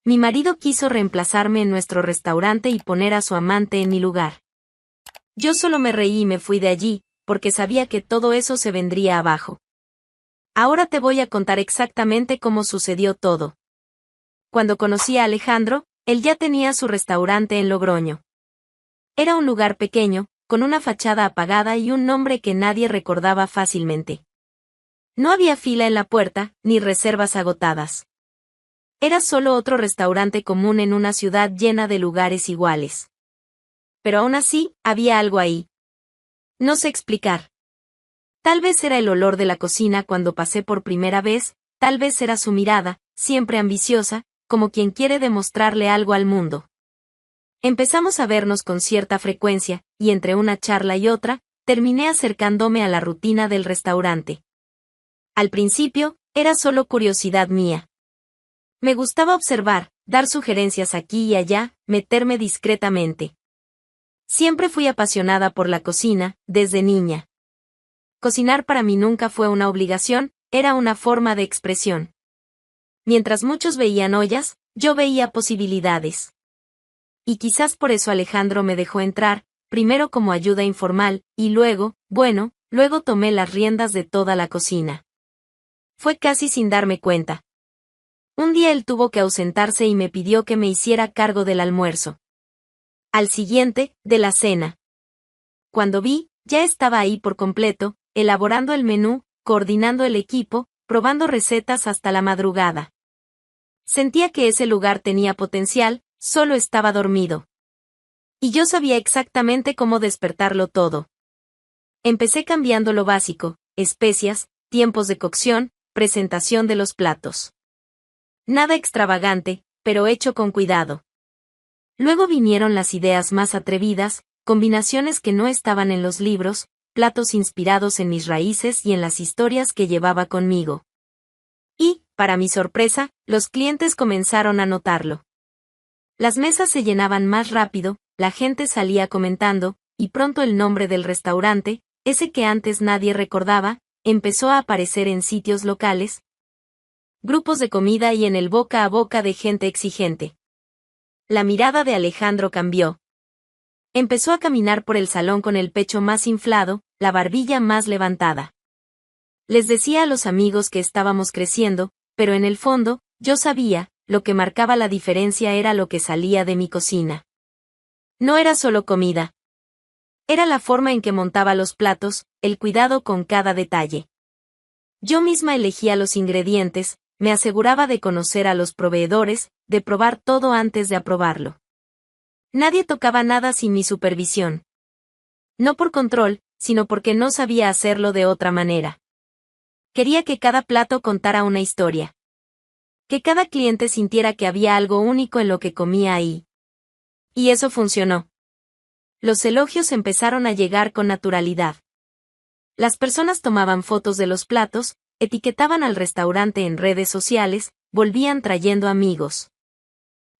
Mi marido quiso reemplazarme en nuestro restaurante y poner a su amante en mi lugar. Yo solo me reí y me fui de allí, porque sabía que todo eso se vendría abajo. Ahora te voy a contar exactamente cómo sucedió todo. Cuando conocí a Alejandro, él ya tenía su restaurante en Logroño. Era un lugar pequeño, con una fachada apagada y un nombre que nadie recordaba fácilmente. No había fila en la puerta, ni reservas agotadas. Era solo otro restaurante común en una ciudad llena de lugares iguales. Pero aún así, había algo ahí. No sé explicar. Tal vez era el olor de la cocina cuando pasé por primera vez, tal vez era su mirada, siempre ambiciosa, como quien quiere demostrarle algo al mundo. Empezamos a vernos con cierta frecuencia, y entre una charla y otra, terminé acercándome a la rutina del restaurante. Al principio, era solo curiosidad mía. Me gustaba observar, dar sugerencias aquí y allá, meterme discretamente. Siempre fui apasionada por la cocina, desde niña. Cocinar para mí nunca fue una obligación, era una forma de expresión. Mientras muchos veían ollas, yo veía posibilidades. Y quizás por eso Alejandro me dejó entrar, primero como ayuda informal, y luego, luego tomé las riendas de toda la cocina. Fue casi sin darme cuenta. Un día él tuvo que ausentarse y me pidió que me hiciera cargo del almuerzo. Al siguiente, de la cena. Cuando vi, ya estaba ahí por completo, elaborando el menú, coordinando el equipo, probando recetas hasta la madrugada. Sentía que ese lugar tenía potencial, solo estaba dormido. Y yo sabía exactamente cómo despertarlo todo. Empecé cambiando lo básico, especias, tiempos de cocción, presentación de los platos. Nada extravagante, pero hecho con cuidado. Luego vinieron las ideas más atrevidas, combinaciones que no estaban en los libros, platos inspirados en mis raíces y en las historias que llevaba conmigo. Y, para mi sorpresa, los clientes comenzaron a notarlo. Las mesas se llenaban más rápido, la gente salía comentando, y pronto el nombre del restaurante, ese que antes nadie recordaba, empezó a aparecer en sitios locales, grupos de comida y en el boca a boca de gente exigente. La mirada de Alejandro cambió. Empezó a caminar por el salón con el pecho más inflado, la barbilla más levantada. Les decía a los amigos que estábamos creciendo, pero en el fondo, yo sabía, lo que marcaba la diferencia era lo que salía de mi cocina. No era solo comida. Era la forma en que montaba los platos, el cuidado con cada detalle. Yo misma elegía los ingredientes, me aseguraba de conocer a los proveedores, de probar todo antes de aprobarlo. Nadie tocaba nada sin mi supervisión. No por control, sino porque no sabía hacerlo de otra manera. Quería que cada plato contara una historia. Que cada cliente sintiera que había algo único en lo que comía ahí. Y eso funcionó. Los elogios empezaron a llegar con naturalidad. Las personas tomaban fotos de los platos, etiquetaban al restaurante en redes sociales, volvían trayendo amigos.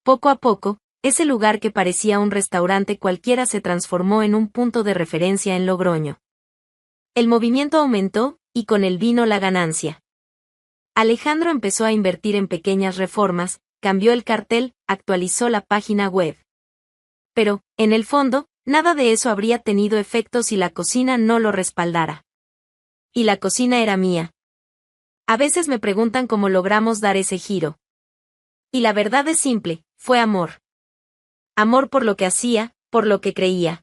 Poco a poco, ese lugar que parecía un restaurante cualquiera se transformó en un punto de referencia en Logroño. El movimiento aumentó, y con él vino la ganancia. Alejandro empezó a invertir en pequeñas reformas, cambió el cartel, actualizó la página web. Pero, en el fondo, nada de eso habría tenido efecto si la cocina no lo respaldara. Y la cocina era mía. A veces me preguntan cómo logramos dar ese giro. Y la verdad es simple, fue amor. Amor por lo que hacía, por lo que creía.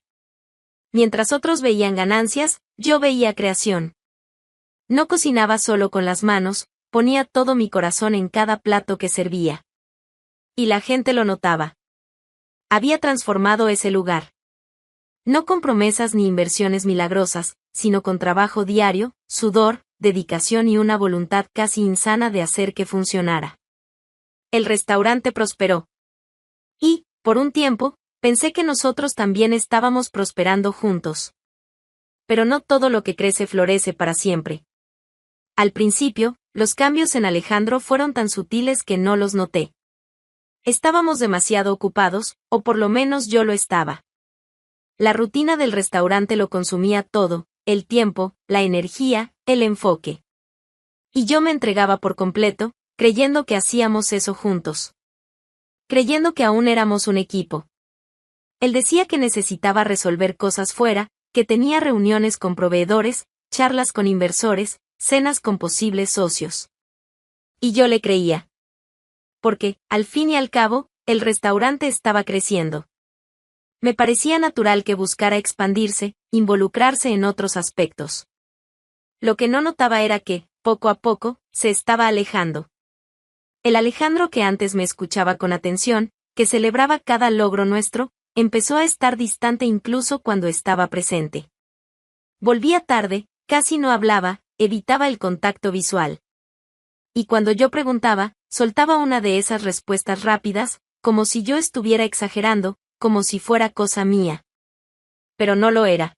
Mientras otros veían ganancias, yo veía creación. No cocinaba solo con las manos, ponía todo mi corazón en cada plato que servía. Y la gente lo notaba. Había transformado ese lugar. No con promesas ni inversiones milagrosas, sino con trabajo diario, sudor, dedicación y una voluntad casi insana de hacer que funcionara. El restaurante prosperó. Y, por un tiempo, pensé que nosotros también estábamos prosperando juntos. Pero no todo lo que crece florece para siempre. Al principio, los cambios en Alejandro fueron tan sutiles que no los noté. Estábamos demasiado ocupados, o por lo menos yo lo estaba. La rutina del restaurante lo consumía todo, el tiempo, la energía, el enfoque. Y yo me entregaba por completo, creyendo que hacíamos eso juntos. creyendo que aún éramos un equipo. Él decía que necesitaba resolver cosas fuera, que tenía reuniones con proveedores, charlas con inversores, cenas con posibles socios. Y yo le creía. Porque, al fin y al cabo, el restaurante estaba creciendo. Me parecía natural que buscara expandirse, involucrarse en otros aspectos. Lo que no notaba era que, poco a poco, se estaba alejando. El Alejandro que antes me escuchaba con atención, que celebraba cada logro nuestro, empezó a estar distante incluso cuando estaba presente. Volvía tarde, casi no hablaba, evitaba el contacto visual. Y cuando yo preguntaba, soltaba una de esas respuestas rápidas, como si yo estuviera exagerando, como si fuera cosa mía. Pero no lo era.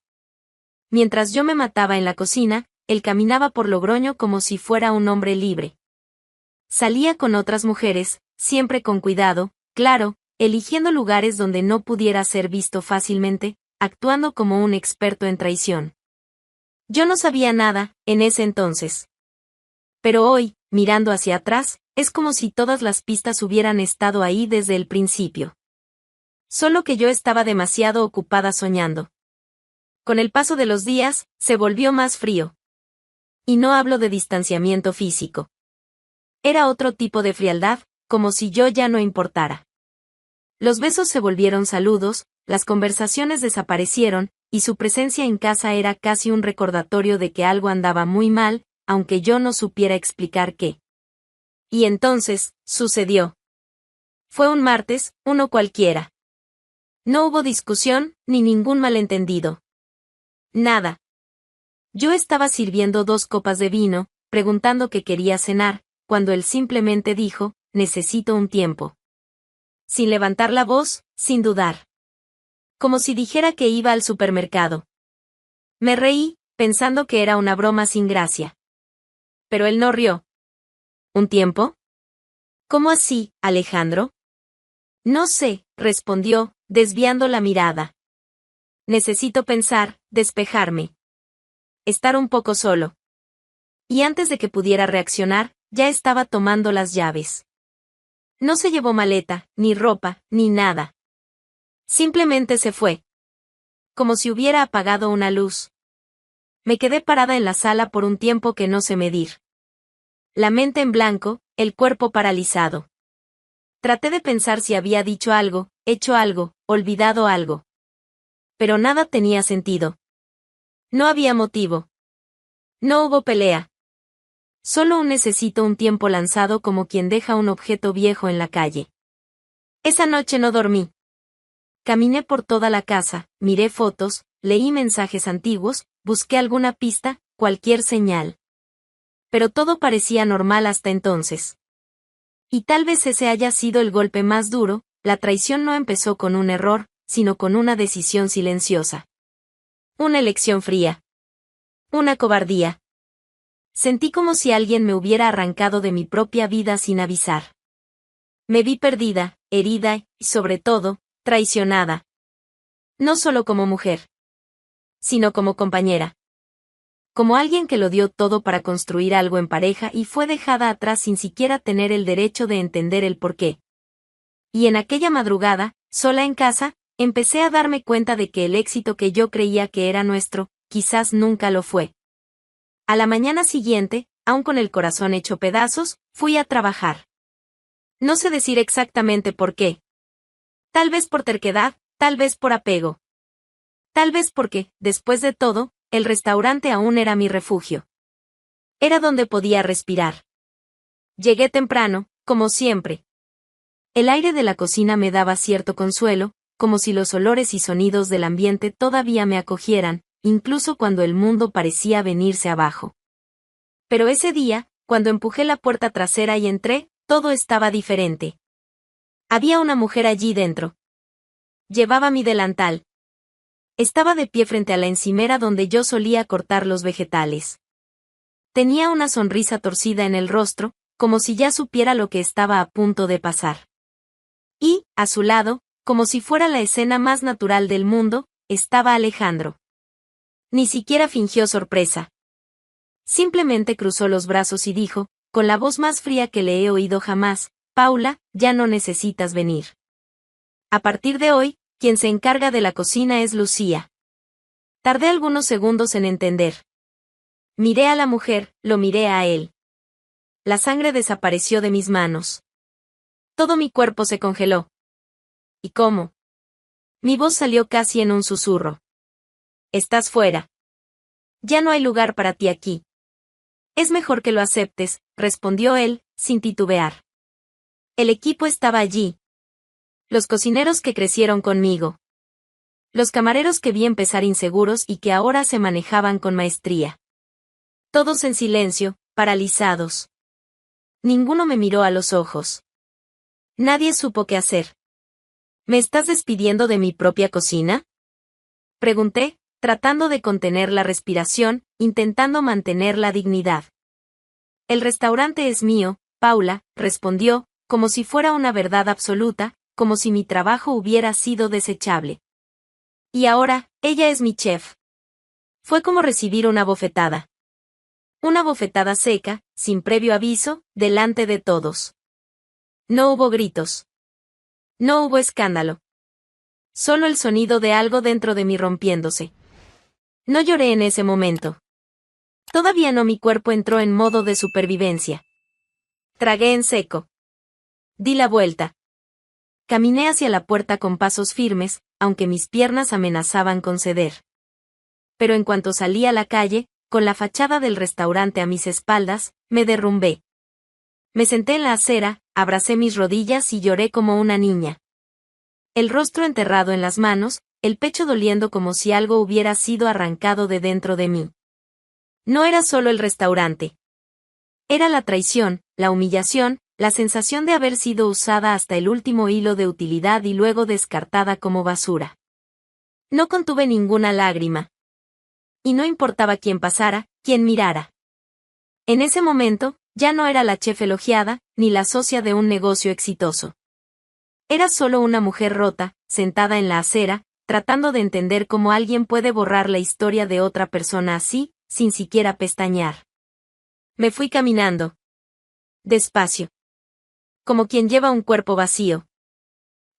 Mientras yo me mataba en la cocina, él caminaba por Logroño como si fuera un hombre libre. Salía con otras mujeres, siempre con cuidado, claro, eligiendo lugares donde no pudiera ser visto fácilmente, actuando como un experto en traición. Yo no sabía nada, en ese entonces. Pero hoy, mirando hacia atrás, es como si todas las pistas hubieran estado ahí desde el principio. Solo que yo estaba demasiado ocupada soñando. Con el paso de los días, se volvió más frío. Y no hablo de distanciamiento físico. Era otro tipo de frialdad, como si yo ya no importara. Los besos se volvieron saludos, las conversaciones desaparecieron, y su presencia en casa era casi un recordatorio de que algo andaba muy mal, aunque yo no supiera explicar qué. Y entonces, sucedió. Fue un martes, uno cualquiera. No hubo discusión, ni ningún malentendido. Nada. Yo estaba sirviendo 2 copas de vino, preguntando qué quería cenar, cuando él simplemente dijo, necesito un tiempo. Sin levantar la voz, sin dudar. Como si dijera que iba al supermercado. Me reí, pensando que era una broma sin gracia. Pero él no rió. ¿Un tiempo? ¿Cómo así, Alejandro? No sé, respondió, desviando la mirada. Necesito pensar, despejarme. Estar un poco solo. Y antes de que pudiera reaccionar, ya estaba tomando las llaves. No se llevó maleta, ni ropa, ni nada. Simplemente se fue. Como si hubiera apagado una luz. Me quedé parada en la sala por un tiempo que no sé medir. La mente en blanco, el cuerpo paralizado. Traté de pensar si había dicho algo, hecho algo, olvidado algo. Pero nada tenía sentido. No había motivo. No hubo pelea. Solo un necesito un tiempo lanzado como quien deja un objeto viejo en la calle. Esa noche no dormí. Caminé por toda la casa, miré fotos, leí mensajes antiguos, busqué alguna pista, cualquier señal. Pero todo parecía normal hasta entonces. Y tal vez ese haya sido el golpe más duro, la traición no empezó con un error, sino con una decisión silenciosa. Una elección fría. Una cobardía. Sentí como si alguien me hubiera arrancado de mi propia vida sin avisar. Me vi perdida, herida y, sobre todo, traicionada. No solo como mujer, sino como compañera. Como alguien que lo dio todo para construir algo en pareja y fue dejada atrás sin siquiera tener el derecho de entender el porqué. Y en aquella madrugada, sola en casa, empecé a darme cuenta de que el éxito que yo creía que era nuestro, quizás nunca lo fue. A la mañana siguiente, aún con el corazón hecho pedazos, fui a trabajar. No sé decir exactamente por qué. Tal vez por terquedad, tal vez por apego. Tal vez porque, después de todo, el restaurante aún era mi refugio. Era donde podía respirar. Llegué temprano, como siempre. El aire de la cocina me daba cierto consuelo, como si los olores y sonidos del ambiente todavía me acogieran, incluso cuando el mundo parecía venirse abajo. Pero ese día, cuando empujé la puerta trasera y entré, todo estaba diferente. Había una mujer allí dentro. Llevaba mi delantal. Estaba de pie frente a la encimera donde yo solía cortar los vegetales. Tenía una sonrisa torcida en el rostro, como si ya supiera lo que estaba a punto de pasar. Y, a su lado, como si fuera la escena más natural del mundo, estaba Alejandro. Ni siquiera fingió sorpresa. Simplemente cruzó los brazos y dijo, con la voz más fría que le he oído jamás, Paula, ya no necesitas venir. A partir de hoy, quien se encarga de la cocina es Lucía. Tardé algunos segundos en entender. Miré a la mujer, lo miré a él. La sangre desapareció de mis manos. Todo mi cuerpo se congeló. ¿Y cómo? Mi voz salió casi en un susurro. Estás fuera. Ya no hay lugar para ti aquí. Es mejor que lo aceptes, respondió él, sin titubear. El equipo estaba allí. Los cocineros que crecieron conmigo. Los camareros que vi empezar inseguros y que ahora se manejaban con maestría. Todos en silencio, paralizados. Ninguno me miró a los ojos. Nadie supo qué hacer. ¿Me estás despidiendo de mi propia cocina?, pregunté, tratando de contener la respiración, intentando mantener la dignidad. El restaurante es mío, Paula, respondió, como si fuera una verdad absoluta, como si mi trabajo hubiera sido desechable. Y ahora, ella es mi chef. Fue como recibir una bofetada. Una bofetada seca, sin previo aviso, delante de todos. No hubo gritos. No hubo escándalo. Solo el sonido de algo dentro de mí rompiéndose. No lloré en ese momento. Todavía no, mi cuerpo entró en modo de supervivencia. Tragué en seco. Di la vuelta. Caminé hacia la puerta con pasos firmes, aunque mis piernas amenazaban con ceder. Pero en cuanto salí a la calle, con la fachada del restaurante a mis espaldas, me derrumbé. Me senté en la acera, abracé mis rodillas y lloré como una niña. El rostro enterrado en las manos, el pecho doliendo como si algo hubiera sido arrancado de dentro de mí. No era solo el restaurante. Era la traición, la humillación, la sensación de haber sido usada hasta el último hilo de utilidad y luego descartada como basura. No contuve ninguna lágrima. Y no importaba quién pasara, quién mirara. En ese momento, ya no era la chef elogiada, ni la socia de un negocio exitoso. Era solo una mujer rota, sentada en la acera, tratando de entender cómo alguien puede borrar la historia de otra persona así, sin siquiera pestañear. Me fui caminando. Despacio. Como quien lleva un cuerpo vacío.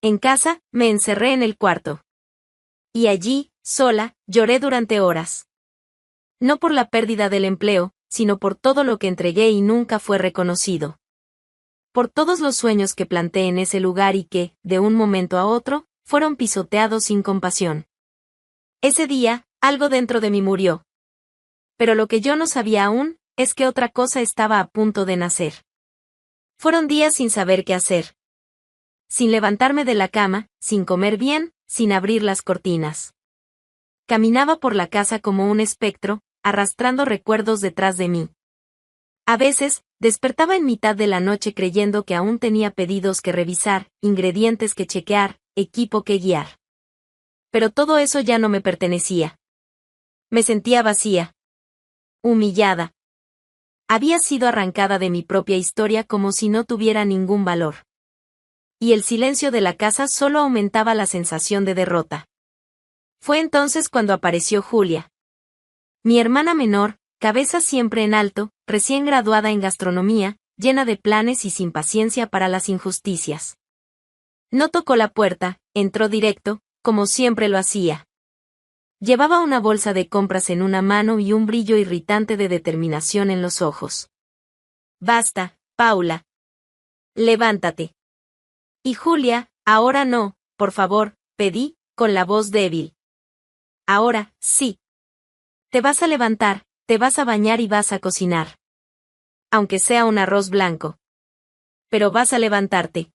En casa, me encerré en el cuarto. Y allí, sola, lloré durante horas. No por la pérdida del empleo, sino por todo lo que entregué y nunca fue reconocido. Por todos los sueños que planté en ese lugar y que, de un momento a otro, fueron pisoteados sin compasión. Ese día, algo dentro de mí murió. Pero lo que yo no sabía aún, es que otra cosa estaba a punto de nacer. Fueron días sin saber qué hacer. Sin levantarme de la cama, sin comer bien, sin abrir las cortinas. Caminaba por la casa como un espectro, arrastrando recuerdos detrás de mí. A veces, despertaba en mitad de la noche creyendo que aún tenía pedidos que revisar, ingredientes que chequear, equipo que guiar. Pero todo eso ya no me pertenecía. Me sentía vacía. Humillada. Había sido arrancada de mi propia historia como si no tuviera ningún valor. Y el silencio de la casa solo aumentaba la sensación de derrota. Fue entonces cuando apareció Julia. Mi hermana menor, cabeza siempre en alto, recién graduada en gastronomía, llena de planes y sin paciencia para las injusticias. No tocó la puerta, entró directo, como siempre lo hacía. Llevaba una bolsa de compras en una mano y un brillo irritante de determinación en los ojos. Basta, Paula. Levántate. Y Julia, ahora no, por favor, pedí, con la voz débil. Ahora, sí. Te vas a levantar, te vas a bañar y vas a cocinar. Aunque sea un arroz blanco. Pero vas a levantarte.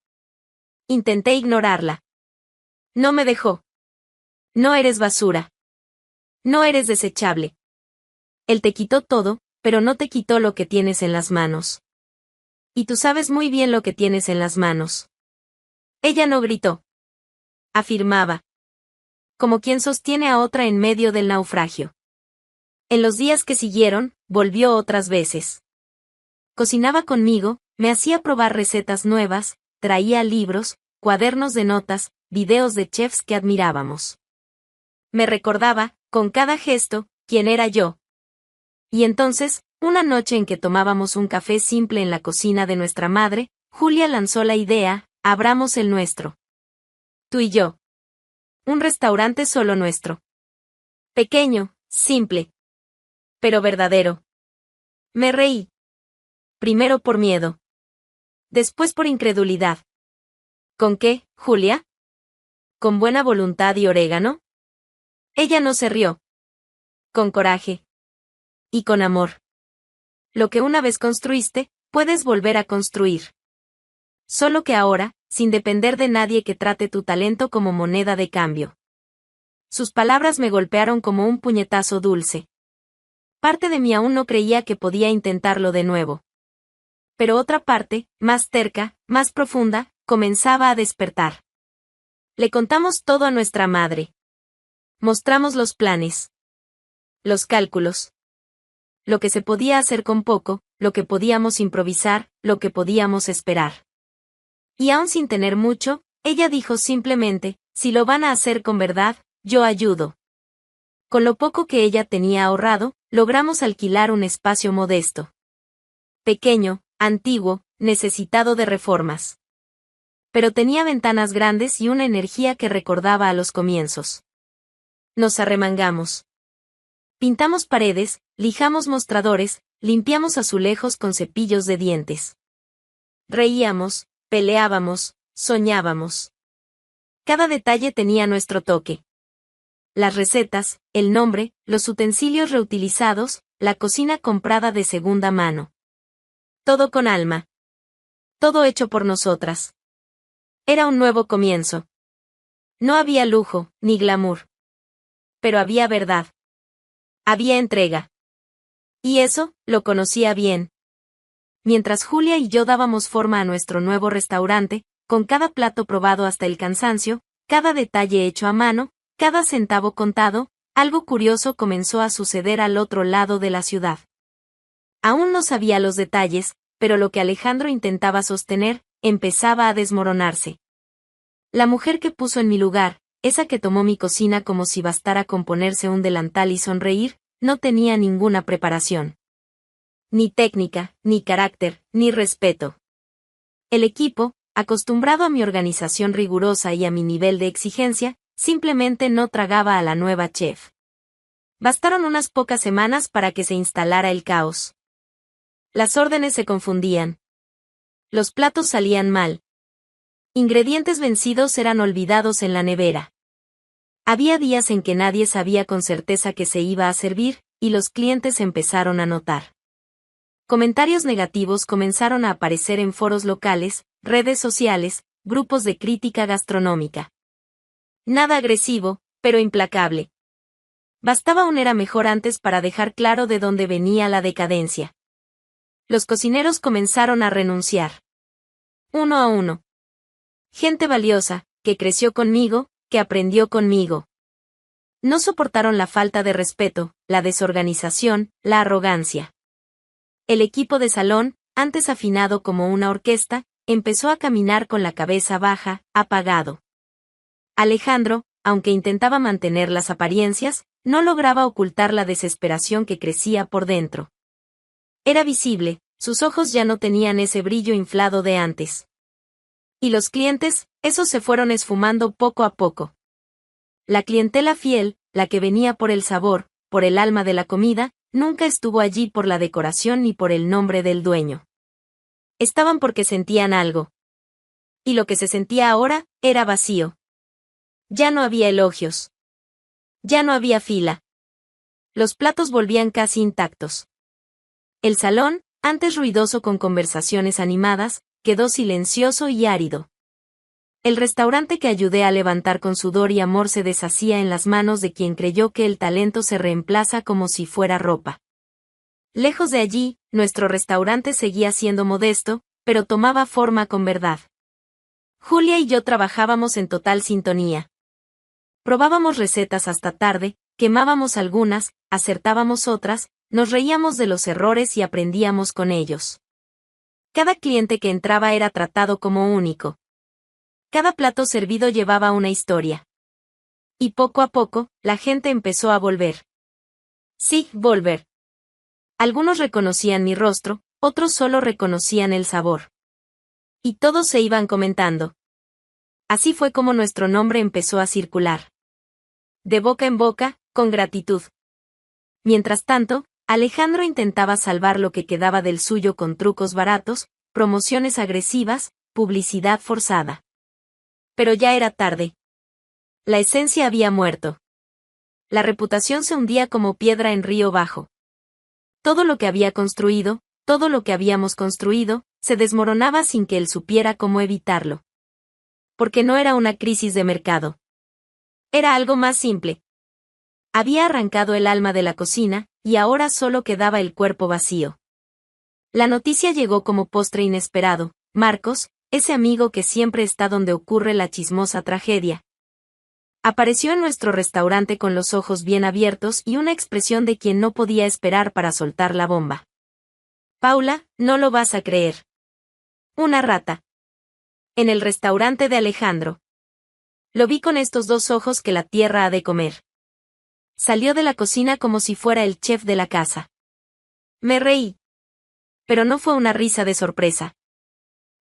Intenté ignorarla. No me dejó. No eres basura. No eres desechable. Él te quitó todo, pero no te quitó lo que tienes en las manos. Y tú sabes muy bien lo que tienes en las manos. Ella no gritó. Afirmaba. Como quien sostiene a otra en medio del naufragio. En los días que siguieron, volvió otras veces. Cocinaba conmigo, me hacía probar recetas nuevas, traía libros, cuadernos de notas, videos de chefs que admirábamos. Me recordaba, con cada gesto, quién era yo. Y entonces, una noche en que tomábamos un café simple en la cocina de nuestra madre, Julia lanzó la idea, abramos el nuestro. Tú y yo. Un restaurante solo nuestro. Pequeño, simple. Pero verdadero. Me reí. Primero por miedo. Después por incredulidad. ¿Con qué, Julia? ¿Con buena voluntad y orégano? Ella no se rió. Con coraje. Y con amor. Lo que una vez construiste, puedes volver a construir. Solo que ahora, sin depender de nadie que trate tu talento como moneda de cambio. Sus palabras me golpearon como un puñetazo dulce. Parte de mí aún no creía que podía intentarlo de nuevo. Pero otra parte, más terca, más profunda, comenzaba a despertar. Le contamos todo a nuestra madre. Mostramos los planes. Los cálculos. Lo que se podía hacer con poco, lo que podíamos improvisar, lo que podíamos esperar. Y aún sin tener mucho, ella dijo simplemente, si lo van a hacer con verdad, yo ayudo. Con lo poco que ella tenía ahorrado, logramos alquilar un espacio modesto. Pequeño, antiguo, necesitado de reformas. Pero tenía ventanas grandes y una energía que recordaba a los comienzos. Nos arremangamos. Pintamos paredes, lijamos mostradores, limpiamos azulejos con cepillos de dientes. Reíamos, peleábamos, soñábamos. Cada detalle tenía nuestro toque. Las recetas, el nombre, los utensilios reutilizados, la cocina comprada de segunda mano. Todo con alma. Todo hecho por nosotras. Era un nuevo comienzo. No había lujo, ni glamour. Pero había verdad. Había entrega. Y eso, lo conocía bien. Mientras Julia y yo dábamos forma a nuestro nuevo restaurante, con cada plato probado hasta el cansancio, cada detalle hecho a mano, cada centavo contado, algo curioso comenzó a suceder al otro lado de la ciudad. Aún no sabía los detalles, pero lo que Alejandro intentaba sostener, empezaba a desmoronarse. La mujer que puso en mi lugar, esa que tomó mi cocina como si bastara con ponerse un delantal y sonreír, no tenía ninguna preparación. Ni técnica, ni carácter, ni respeto. El equipo, acostumbrado a mi organización rigurosa y a mi nivel de exigencia, simplemente no tragaba a la nueva chef. Bastaron unas pocas semanas para que se instalara el caos. Las órdenes se confundían. Los platos salían mal. Ingredientes vencidos eran olvidados en la nevera. Había días en que nadie sabía con certeza que se iba a servir, y los clientes empezaron a notar. Comentarios negativos comenzaron a aparecer en foros locales, redes sociales, grupos de crítica gastronómica. Nada agresivo, pero implacable. Bastaba un era mejor antes para dejar claro de dónde venía la decadencia. Los cocineros comenzaron a renunciar. Uno a uno. Gente valiosa, que creció conmigo, que aprendió conmigo. No soportaron la falta de respeto, la desorganización, la arrogancia. El equipo de salón, antes afinado como una orquesta, empezó a caminar con la cabeza baja, apagado. Alejandro, aunque intentaba mantener las apariencias, no lograba ocultar la desesperación que crecía por dentro. Era visible, sus ojos ya no tenían ese brillo inflado de antes. Y los clientes, esos se fueron esfumando poco a poco. La clientela fiel, la que venía por el sabor, por el alma de la comida, nunca estuvo allí por la decoración ni por el nombre del dueño. Estaban porque sentían algo. Y lo que se sentía ahora, era vacío. Ya no había elogios. Ya no había fila. Los platos volvían casi intactos. El salón, antes ruidoso con conversaciones animadas, quedó silencioso y árido. El restaurante que ayudé a levantar con sudor y amor se deshacía en las manos de quien creyó que el talento se reemplaza como si fuera ropa. Lejos de allí, nuestro restaurante seguía siendo modesto, pero tomaba forma con verdad. Julia y yo trabajábamos en total sintonía. Probábamos recetas hasta tarde, quemábamos algunas, acertábamos otras, nos reíamos de los errores y aprendíamos con ellos. Cada cliente que entraba era tratado como único. Cada plato servido llevaba una historia. Y poco a poco, la gente empezó a volver. Sí, volver. Algunos reconocían mi rostro, otros solo reconocían el sabor. Y todos se iban comentando. Así fue como nuestro nombre empezó a circular. De boca en boca, con gratitud. Mientras tanto, Alejandro intentaba salvar lo que quedaba del suyo con trucos baratos, promociones agresivas, publicidad forzada. Pero ya era tarde. La esencia había muerto. La reputación se hundía como piedra en río bajo. Todo lo que había construido, todo lo que habíamos construido, se desmoronaba sin que él supiera cómo evitarlo. Porque no era una crisis de mercado. Era algo más simple. Había arrancado el alma de la cocina, y ahora solo quedaba el cuerpo vacío. La noticia llegó como postre inesperado. Marcos, ese amigo que siempre está donde ocurre la chismosa tragedia, apareció en nuestro restaurante con los ojos bien abiertos y una expresión de quien no podía esperar para soltar la bomba. Paula, no lo vas a creer. Una rata. En el restaurante de Alejandro. Lo vi con estos dos ojos que la tierra ha de comer. Salió de la cocina como si fuera el chef de la casa. Me reí. Pero no fue una risa de sorpresa.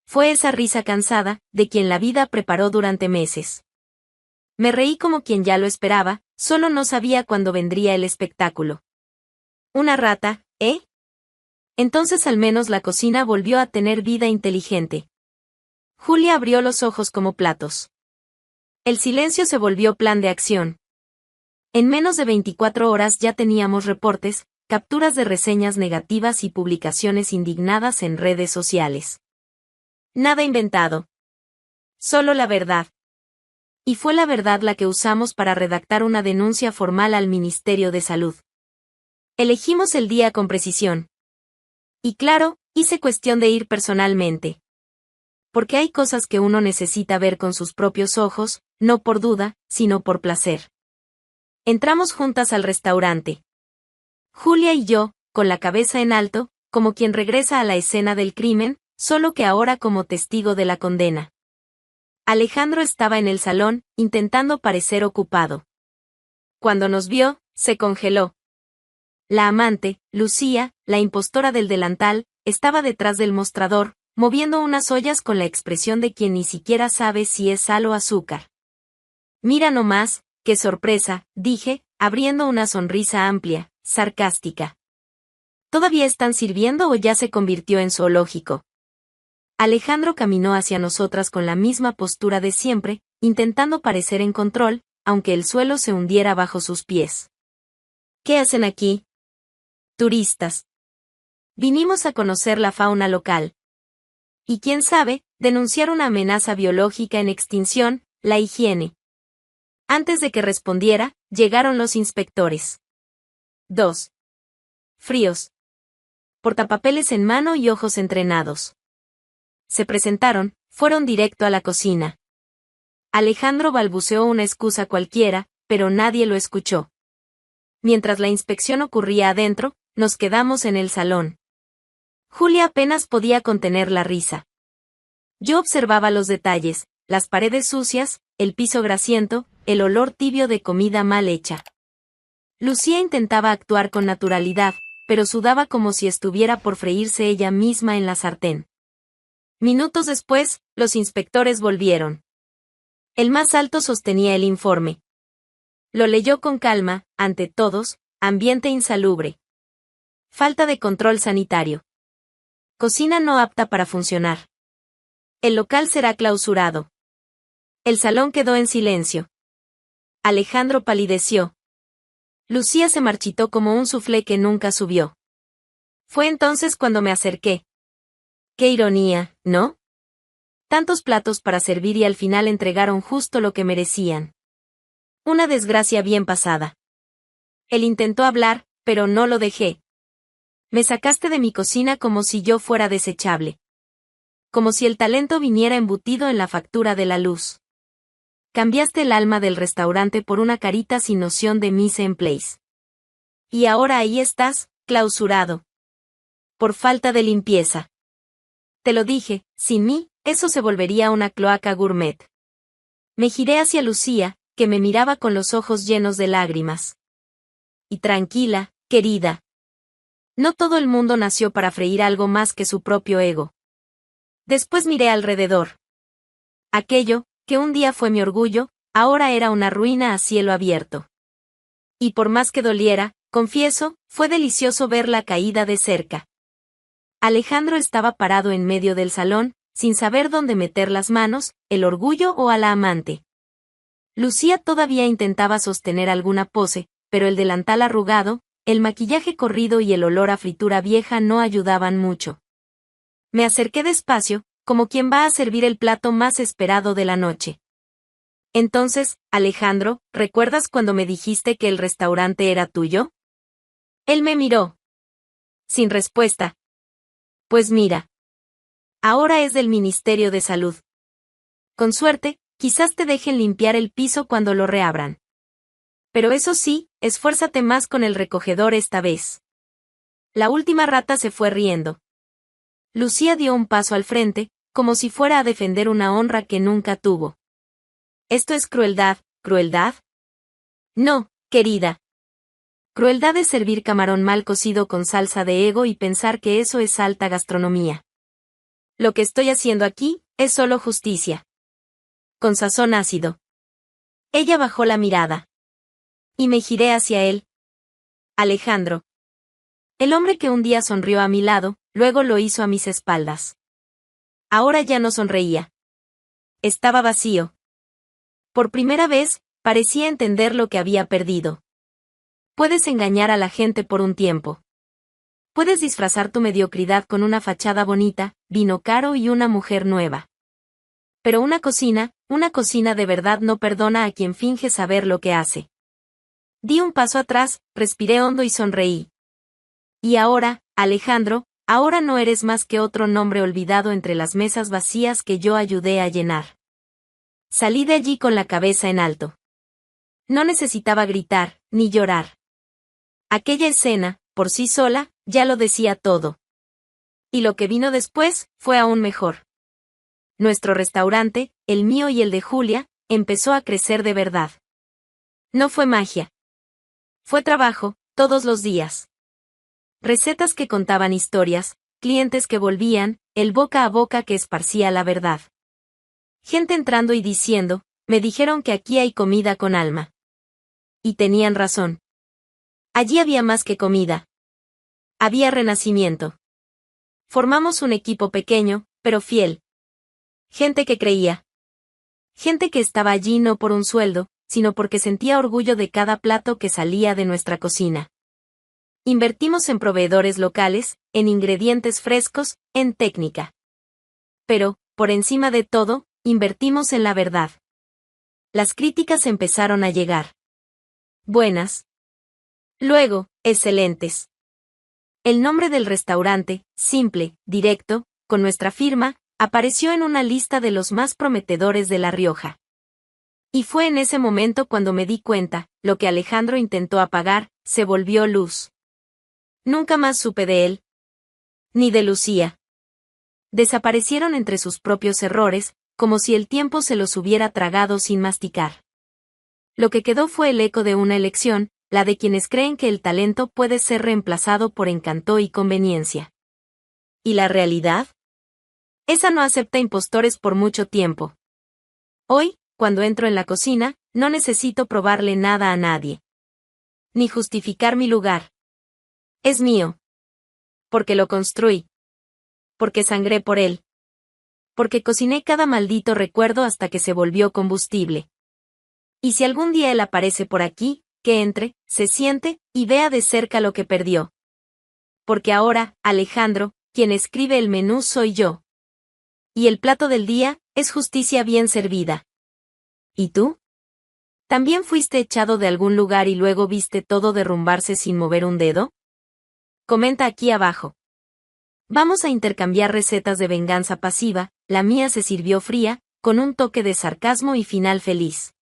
Fue esa risa cansada, de quien la vida preparó durante meses. Me reí como quien ya lo esperaba, solo no sabía cuándo vendría el espectáculo. Una rata, ¿eh? Entonces al menos la cocina volvió a tener vida inteligente. Julia abrió los ojos como platos. El silencio se volvió plan de acción. En menos de 24 horas ya teníamos reportes, capturas de reseñas negativas y publicaciones indignadas en redes sociales. Nada inventado. Solo la verdad. Y fue la verdad la que usamos para redactar una denuncia formal al Ministerio de Salud. Elegimos el día con precisión. Y claro, hice cuestión de ir personalmente. Porque hay cosas que uno necesita ver con sus propios ojos, no por duda, sino por placer. Entramos juntas al restaurante. Julia y yo, con la cabeza en alto, como quien regresa a la escena del crimen, solo que ahora como testigo de la condena. Alejandro estaba en el salón, intentando parecer ocupado. Cuando nos vio, se congeló. La amante, Lucía, la impostora del delantal, estaba detrás del mostrador, moviendo unas ollas con la expresión de quien ni siquiera sabe si es sal o azúcar. Mira nomás, qué sorpresa, dije, abriendo una sonrisa amplia, sarcástica. ¿Todavía están sirviendo o ya se convirtió en zoológico? Alejandro caminó hacia nosotras con la misma postura de siempre, intentando parecer en control, aunque el suelo se hundiera bajo sus pies. ¿Qué hacen aquí? Turistas. Vinimos a conocer la fauna local. Y quién sabe, denunciar una amenaza biológica en extinción, la higiene. Antes de que respondiera, llegaron los inspectores. 2. Fríos. Portapapeles en mano y ojos entrenados. Se presentaron, fueron directo a la cocina. Alejandro balbuceó una excusa cualquiera, pero nadie lo escuchó. Mientras la inspección ocurría adentro, nos quedamos en el salón. Julia apenas podía contener la risa. Yo observaba los detalles, las paredes sucias, el piso grasiento, el olor tibio de comida mal hecha. Lucía intentaba actuar con naturalidad, pero sudaba como si estuviera por freírse ella misma en la sartén. Minutos después, los inspectores volvieron. El más alto sostenía el informe. Lo leyó con calma, ante todos, ambiente insalubre. Falta de control sanitario. Cocina no apta para funcionar. El local será clausurado. El salón quedó en silencio. Alejandro palideció. Lucía se marchitó como un suflé que nunca subió. Fue entonces cuando me acerqué. Qué ironía, ¿no? Tantos platos para servir y al final entregaron justo lo que merecían. Una desgracia bien pasada. Él intentó hablar, pero no lo dejé. Me sacaste de mi cocina como si yo fuera desechable. Como si el talento viniera embutido en la factura de la luz. Cambiaste el alma del restaurante por una carita sin noción de mise en place. Y ahora ahí estás, clausurado. Por falta de limpieza. Te lo dije, sin mí, eso se volvería una cloaca gourmet. Me giré hacia Lucía, que me miraba con los ojos llenos de lágrimas. Y tranquila, querida. No todo el mundo nació para freír algo más que su propio ego. Después miré alrededor. Aquello, que un día fue mi orgullo, ahora era una ruina a cielo abierto. Y por más que doliera, confieso, fue delicioso ver la caída de cerca. Alejandro estaba parado en medio del salón, sin saber dónde meter las manos, el orgullo o a la amante. Lucía todavía intentaba sostener alguna pose, pero el delantal arrugado, el maquillaje corrido y el olor a fritura vieja no ayudaban mucho. Me acerqué despacio, como quien va a servir el plato más esperado de la noche. Entonces, Alejandro, ¿recuerdas cuando me dijiste que el restaurante era tuyo? Él me miró. Sin respuesta. Pues mira. Ahora es del Ministerio de Salud. Con suerte, quizás te dejen limpiar el piso cuando lo reabran. Pero eso sí, esfuérzate más con el recogedor esta vez. La última rata se fue riendo. Lucía dio un paso al frente, como si fuera a defender una honra que nunca tuvo. ¿Esto es crueldad, crueldad? No, querida. Crueldad es servir camarón mal cocido con salsa de ego y pensar que eso es alta gastronomía. Lo que estoy haciendo aquí, es solo justicia. Con sazón ácido. Ella bajó la mirada. Y me giré hacia él. Alejandro. El hombre que un día sonrió a mi lado, luego lo hizo a mis espaldas. Ahora ya no sonreía. Estaba vacío. Por primera vez, parecía entender lo que había perdido. Puedes engañar a la gente por un tiempo. Puedes disfrazar tu mediocridad con una fachada bonita, vino caro y una mujer nueva. Pero una cocina de verdad no perdona a quien finge saber lo que hace. Di un paso atrás, respiré hondo y sonreí. Y ahora, Alejandro, ahora no eres más que otro nombre olvidado entre las mesas vacías que yo ayudé a llenar. Salí de allí con la cabeza en alto. No necesitaba gritar, ni llorar. Aquella escena, por sí sola, ya lo decía todo. Y lo que vino después, fue aún mejor. Nuestro restaurante, el mío y el de Julia, empezó a crecer de verdad. No fue magia. Fue trabajo, todos los días. Recetas que contaban historias, clientes que volvían, el boca a boca que esparcía la verdad. Gente entrando y diciendo, me dijeron que aquí hay comida con alma. Y tenían razón. Allí había más que comida. Había renacimiento. Formamos un equipo pequeño, pero fiel. Gente que creía. Gente que estaba allí no por un sueldo, sino porque sentía orgullo de cada plato que salía de nuestra cocina. Invertimos en proveedores locales, en ingredientes frescos, en técnica. Pero, por encima de todo, invertimos en la verdad. Las críticas empezaron a llegar. Buenas. Luego, excelentes. El nombre del restaurante, simple, directo, con nuestra firma, apareció en una lista de los más prometedores de La Rioja. Y fue en ese momento cuando me di cuenta, lo que Alejandro intentó apagar, se volvió luz. Nunca más supe de él. Ni de Lucía. Desaparecieron entre sus propios errores, como si el tiempo se los hubiera tragado sin masticar. Lo que quedó fue el eco de una elección, la de quienes creen que el talento puede ser reemplazado por encanto y conveniencia. ¿Y la realidad? Esa no acepta impostores por mucho tiempo. Hoy, cuando entro en la cocina, no necesito probarle nada a nadie. Ni justificar mi lugar. Es mío. Porque lo construí. Porque sangré por él. Porque cociné cada maldito recuerdo hasta que se volvió combustible. Y si algún día él aparece por aquí, que entre, se siente, y vea de cerca lo que perdió. Porque ahora, Alejandro, quien escribe el menú soy yo. Y el plato del día, es justicia bien servida. ¿Y tú? ¿También fuiste echado de algún lugar y luego viste todo derrumbarse sin mover un dedo? Comenta aquí abajo. Vamos a intercambiar recetas de venganza pasiva, la mía se sirvió fría, con un toque de sarcasmo y final feliz.